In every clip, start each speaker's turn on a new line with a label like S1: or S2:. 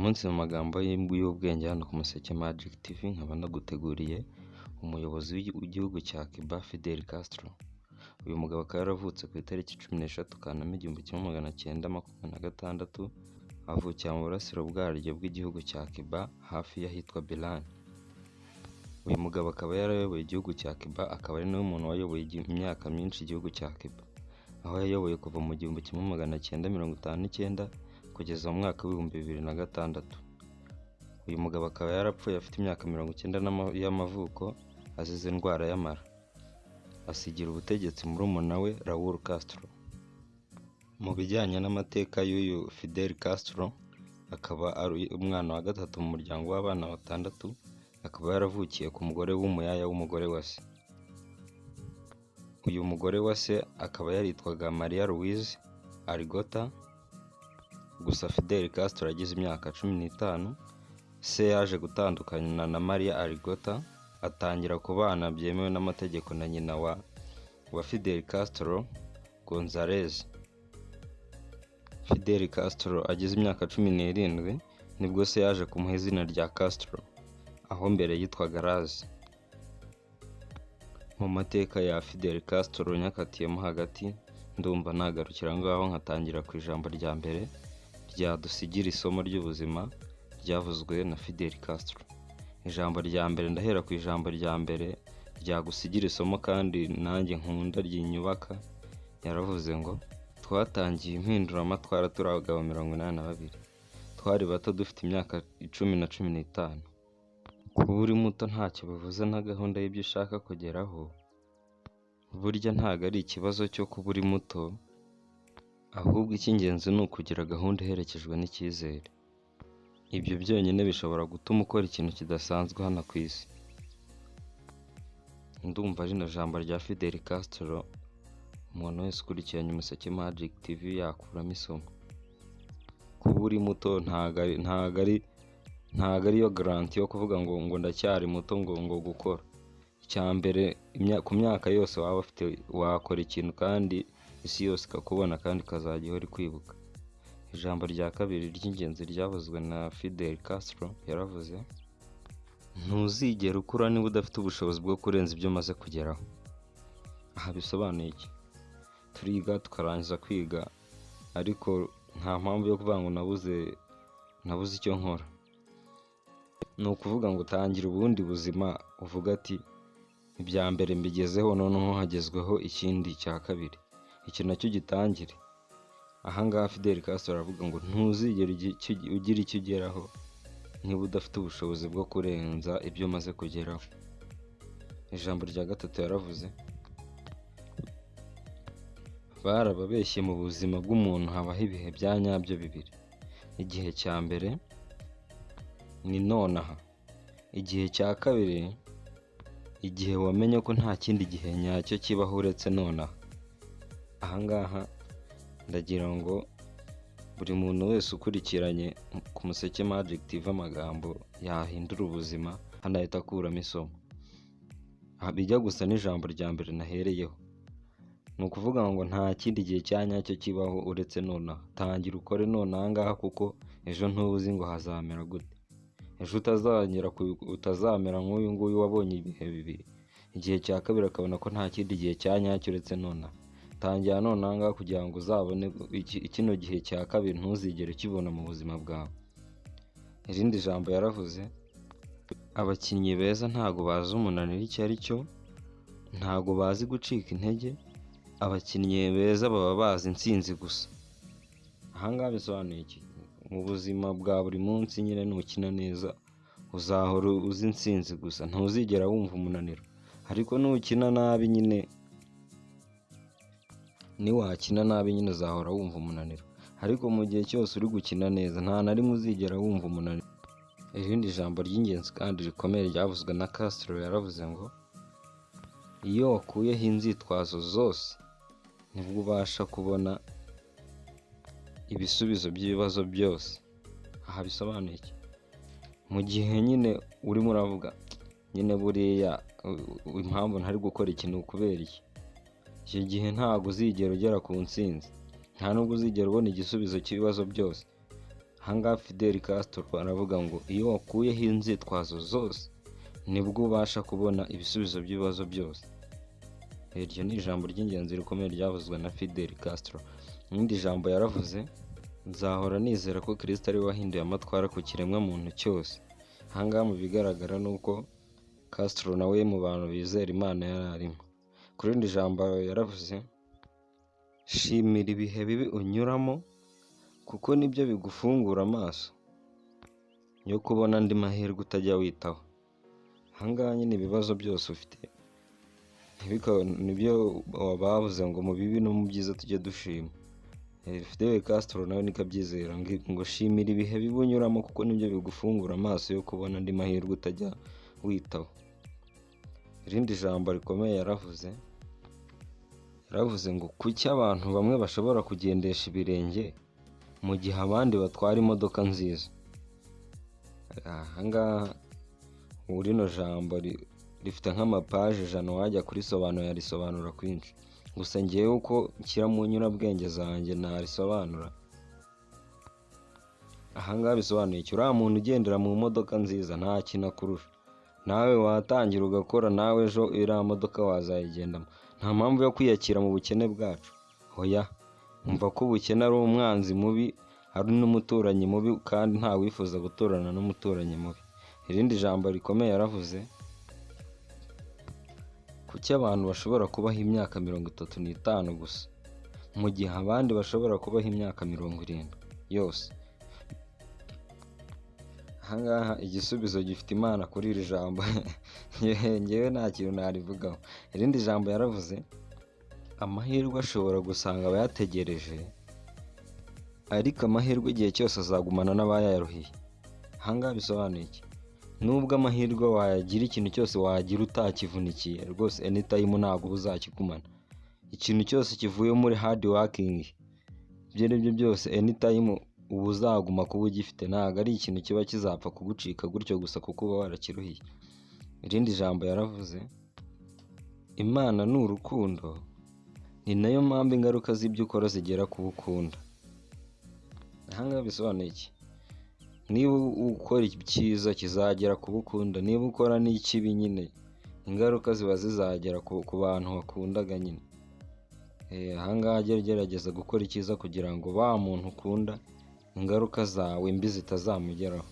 S1: munsi mu magambo y'ubwenge hano ku Museke Magic TV nkaba naguteguriye umuyobozi w'igihugu cya Cuba Fidel Castro. Uyu mugabo akaba yaravutse ku itariki 16 Kanama 1926, avukira mu burasiro bwaryo bw'igihugu cya Cuba hafi y'ahitwa Belén. Uyu mugabo akaba yarayoboye igihugu cya Cuba, akaba ari nawe muntu wayoboye imyaka myinshi igihugu cya Cuba, aho yayoboye kuva mu 1959 kugeza mu mwaka w'ibihumbi 2006. Uyu mugabo akaba yarapfuye afite imyaka 90 y'amavuko azize indwara y'amara, asigira ubutegetsi murumuna we Raúl Castro. Mu bijyanye n'amateka y'uyu Fidel Castro, akaba ari umwana wa gatatu mu muryango w'abana batandatu, akaba yaravukiye ku mugore w'umuyaya w'umugore wa se. Uyu mugore wa se akaba yaritwaga María Luisa Argota. Gusa Fidel Castro yagize imyaka 15, se yaje gutandukana na María Argota, atangira kubana byemewe n'amategeko na nyina wa Fidel Castro, González. Fidel Castro agize imyaka 17 nibwo se yaje kumuha izina rya Castro, aho mbere yitwaga Raz. Mu mateka ya Fidel Castro nyakatiyemo hagati, ndumva nagarukira ngaho nkatangira ku ijambo rya mbere ryadusigira isomo ry'ubuzima ryavuzwe na Fidel Castro. Ijambo rya mbere, ndahera ku ijambo rya mbere ryagusigira isomo kandi nanjye nkunda ry'inyubaka. Yaravuze ngo twatangiye impinduramatwara turi abagabo 82, twari bato dufite imyaka 10 na 15. Kuba uri muto ntacyo bivuze na gahunda y'ibyo ushaka kugeraho. Burya ntago ari ikibazo cyo kuba uri muto, ahubwo icy'ingenzi ni ukugira gahunda iherekejwe n'icyizere. Ibyo byonyine bishobora gutuma ukora ikintu kidasanzwe hano ku isi. Ndumva rino jambo rya Fidel Castro umuntu wese ukurikiranye Umuseke Magic TV yakuramo isomo. Kuba uri muto ntago ari yo garanti yo kuvuga ngo ndacyari muto ngo gukora. Icya mbere, ku myaka yose waba ufite wakora ikintu kandi isi yose ikakubona kandi ikazajya ihora kwibuka. Ijambo rya kabiri ry'ingenzi ryavuzwe na Fidel Castro, yaravuze ntuzigera ukura niba udafite ubushobozi bwo kurenza ibyo umaze kugeraho. Aha bisobanuye iki? Turiga tukarangiza kwiga, ariko nta mpamvu yo kuvuga ngo nabuze icyo nkora. Ni ukuvuga ngo utangira ubundi buzima, uvuga ati ibya mbere mbigezeho, noneho hagezweho ikindi cya kabiri, iki nacyo gitangire. Ahangaha Fidel Castro aravuga ngo ntuzigera ugira icyo ugeraho niba udafite ubushobozi bwo kurenza ibyo umaze kugeraho. Ijambo rya gatatu yaravuze barababeshye mu buzima bw'umuntu habaho ibihe bya nyabyo bibiri. Igihe cya mbere ni nonaha. Igihe cya kabiri, igihe wamenye ko nta kindi gihe nyacyo kibaho uretse nonaha. Ahangaha ndagira ngo buri muntu wese ukurikiranye ku Museke Magic TV amagambo yahindura ubuzima, hanahita akuramo isomo. Bijya gusa n'ijambo rya mbere nahereyeho. Ni ukuvuga ngo nta kindi gihe cya nyacyo kibaho uretse nonaha. Tangira ukore nonaha ngaha, kuko ejo ntuzi ngo hazamera gute. Ejo utazamera nk'uyu nguyu wabonye ibihe bibiri. Igihe cya kabiri akabona ko nta kindi gihe cya nyacyo uretse nonaha. Tangira nonaha ngaha kugira ngo uzabone kino gihe cya kabiri, ntuzigere ukibona mu buzima bwawe. Irindi jambo yaravuze, abakinnyi beza ntago bazi umunaniro icyo ari cyo, ntago bazi gucika intege. Abakinnyi beza baba bazi intsinzi gusa. Ahangaha bisobanuye iki? Mu buzima bwa buri munsi nyine nukina neza uzahora uzi intsinzi gusa, ntuzigera wumva umunaniro. Ariko nukina nabi nyine, niwakina nabi nyine uzahora wumva umunaniro. Ariko mu gihe cyose uri gukina neza, nta na rimwe uzigera wumva umunaniro. Irindi jambo ry'ingenzi kandi rikomeye ryavuzwe na Castro, yaravuze ngo iyo wakuyeho inzitwazo zose nibwo ubasha kubona ibisubizo by'ibibazo byose. Aha bisobanuye iki? Mu gihe nyine urimo uravuga nyine buriya impamvu ntari gukora ikintu kubera iki, icyo gihe ntabwo uzigera ugera ku ntsinzi, nta nubwo uzigera ubona igisubizo cy'ibibazo byose. ahangaha Fidel Castro aravuga ngo iyo wakuyeho inzitwazo zose nibwo ubasha kubona ibisubizo by'ibibazo byose. Iryo ni ijambo ry'ingenzi rikomeye ryavuzwe na Fidel Castro. Irindi jambo yaravuze, nzahora nizera ko Kristo ari we wahinduye amatwara ku kiremwa muntu cyose. Ahangaha mu bigaragara ni uko Castro nawe mu bantu bizera Imana yari arimo. Ku rindi jambo yaravuze, shimira ibihe bibi unyuramo kuko nibyo bigufungura amaso yo kubona andi mahirwe utajya witaho. Ahangaha nyine ibibazo byose ufite nibyo bavuze ngo mu bibi no mu byiza tujye dushima. Fidel Castro nawe niko abyizera ngo shimira ibihe bibi unyuramo kuko nibyo bigufungura amaso yo kubona andi mahirwe utajya witaho. Irindi jambo rikomeye yaravuze ngo kuki abantu bamwe bashobora kugendesha ibirenge mu gihe abandi batwara imodoka nziza. Ahangaha rino jambo rifite nk'amapaje 100 wajya kurisobanura yarisobanura kwinshi, gusa ngewe uko nshyira mu nyurabwenge zanjye narisobanura. Ahangaha bisobanuye iki? Uriya muntu ugendera mu modoka nziza nta kintu akurusha, nawe watangira ugakora nawe ejo iriya modoka wazayigendamo. Nta mpamvu yo kwiyakira mu bukene bwacu, hoya, umva ko ubukene ari umwanzi mubi, ari n'umuturanyi mubi, kandi nta wifuza guturana n'umuturanyi mubi. Irindi jambo rikomeye yaravuze, kuki abantu bashobora kubaho imyaka 35 gusa mu gihe abandi bashobora kubaho imyaka 70 yose. Ahangaha igisubizo gifite Imana kuri iri jambo ngewe nta kintu narivugaho. Irindi jambo yaravuze, amahirwe ashobora gusanga abayategereje, ariko amahirwe igihe cyose azagumana n'abayaruhiye. Ahangaha bisobanuye iki? Nubwo amahirwe wayagira, ikintu cyose wagira utakivunikiye rwose anytime ntabwo uzakigumana. Ikintu cyose kivuye muri hard working, ibyo aribyo byose anytime uba uzaguma kuba ugifite, ntabwo ari ikintu kiba kizapfa kugucika gutyo gusa kuko uba warakiruhiye. Irindi jambo yaravuze, Imana ni urukundo, ni nayo mpamvu ingaruka z'ibyo ukora zigera ku ukunda. Ahangaha bisobanuye iki? Niba ukora icyiza kizagera ku ukunda, niba ukora n'ikibi nyine ingaruka ziba zizagera ku bantu wakundaga nyine. Ahangaha gerageza gukora icyiza kugira ngo wa muntu ukunda ingaruka zawe mbi zitazamugeraho.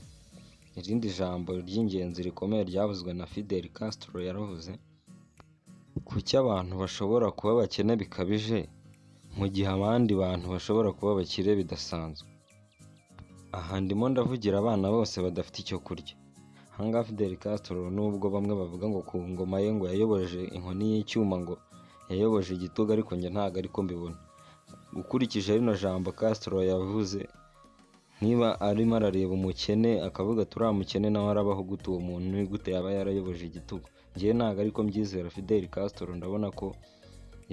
S1: Irindi jambo ry'ingenzi rikomeye ryavuzwe na Fidel Castro yaravuze, kuki abantu bashobora kuba bakene bikabije mu gihe abandi bantu bashobora kuba bakire bidasanzwe. Aha ndimo ndavugira abana bose badafite icyo kurya. Ahangaha Fidel Castro nubwo bamwe bavuga ngo ku ngoma ye ngo yayoboje inkoni y'icyuma, ngo yayoboje igitugu, ariko njye ntabwo ariko mbibona. Ukurikije rino jambo Castro yavuze, niba arimo arareba umukene akavuga turiya mukene nawe arabaho gute, uwo muntu ni gute yaba yarayoboje igitugu? Njyewe ntabwo ariko mbyizera Fidel Castro. Ndabona ko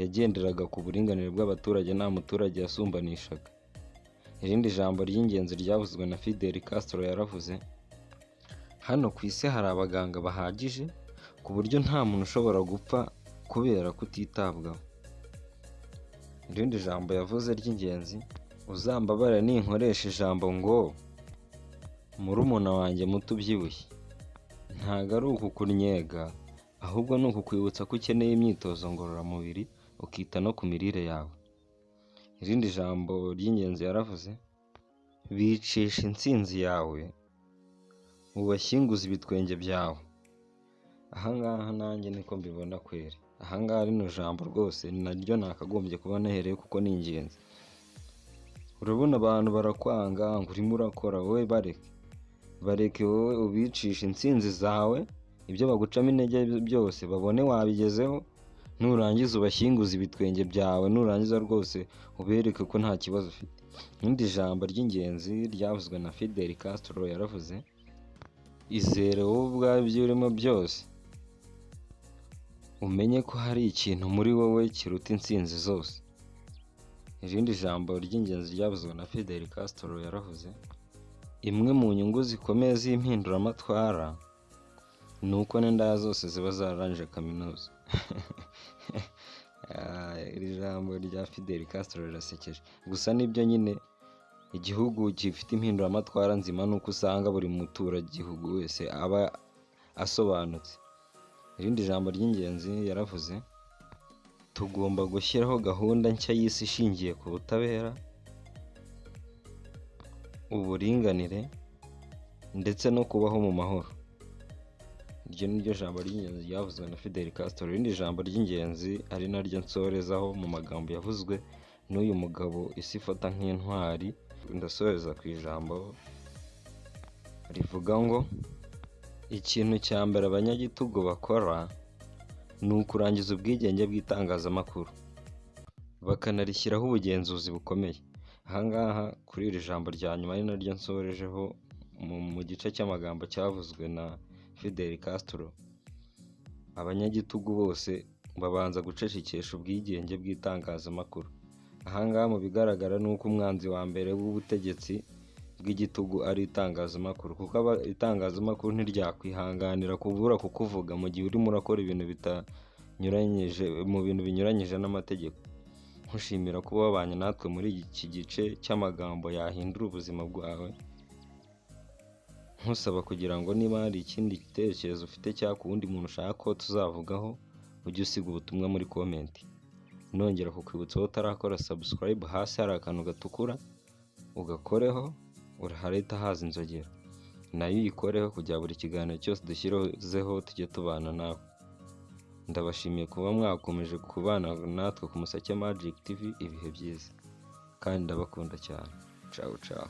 S1: yagenderaga ku buringanire bw'abaturage, nta muturage yasumbanishaga. Irindi jambo ry'ingenzi ryavuzwe na Fidel Castro yaravuze, hano ku isi hari abaganga bahagije ku buryo nta muntu ushobora gupfa kubera kutitabwaho. Irindi jambo yavuze ry'ingenzi, uzambabare ninkoresha ijambo ngo murumuna wanjye muto ubyibushye, ntabwo ari ukukunyega, ahubwo ni ukukwibutsa ko ukeneye imyitozo ngororamubiri ukita no ku mirire yawe. Irindi jambo ry'ingenzi yaravuze, bicisha intsinzi yawe ubashyinguza ibitwenge byawe. Ahangaha nanjye niko mbibona kweri. Ahangaha rino jambo rwose naryo nakagombye kuba nahereye kuko ni ingenzi. Urabona abantu barakwanga ngo urimo urakora, wowe bareke wowe ubicisha intsinzi zawe, ibyo bagucamo intege byose babone wabigezeho, nurangiza ubashyinguza ibitwenge byawe, nurangiza rwose ubereke ko nta kibazo ufite. Irindi jambo ry'ingenzi ryavuzwe na Fidel Castro yaravuze, izere wowe ubwawe ibyo urimo byose, umenye ko hari ikintu muri wowe kiruta intsinzi zose. Irindi jambo ry'ingenzi ryavuzwe na Fidel Castro yaravuze, imwe mu nyungu zikomeye z'impinduramatwara ni uko n'indaya zose ziba zararangije kaminuza. Iri jambo rya Fidel Castro rirasekeje, gusa nibyo nyine igihugu gifite impinduramatwara nzima nuko usanga buri muturage-gihugu wese aba asobanutse. Irindi jambo ry'ingenzi yaravuze, tugomba gushyiraho gahunda nshya y'isi ishingiye ku butabera, uburinganire ndetse no kubaho mu mahoro. Iryo ni ryo jambo ry'ingenzi ryavuzwe na Fidel Castro. Irindi jambo ry'ingenzi ari naryo nsorezaho mu magambo yavuzwe n'uyu mugabo isi ifata nk'intwari, ndasoreza ku ijambo rivuga ngo ikintu cya mbere abanyagitugu bakora ni ukurangiza ubwigenge bw'itangazamakuru bakanarishyiraho ubugenzuzi bukomeye. Ahangaha kuri iri jambo rya nyuma ari naryo nsorejeho mu gice cy'amagambo cyavuzwe na Fidel Castro, abanyagitugu bose babanza gucecekesha ubwigenge bw'itangazamakuru. Ahangaha mu bigaragara ni uko umwanzi wa mbere w'ubutegetsi bw'igitugu ari itangazamakuru, kuko itangazamakuru ntiryakwihanganira kubura kukuvuga mu gihe urimo urakora ibintu binyuranyije n'amategeko. Nkushimira kuba wabanye natwe muri iki gice cy'amagambo yahindura ubuzima bwawe, nkusaba kugira ngo niba hari ikindi gitekerezo ufite cyangwa ku wundi muntu ushaka ko tuzavugaho, ujye usiga ubutumwa muri komenti. Nongera kukwibutsa aho utarakora subscribe, hasi hari akantu gatukura ugakoreho, harahita haza inzogera nayo uyikoreho kugira buri kiganiro cyose dushyizeho tujye tubana nawe. Ndabashimiye kuba mwakomeje kubana natwe ku Museke Magic TV. Ibihe byiza kandi ndabakunda cyane. Ciao ciao.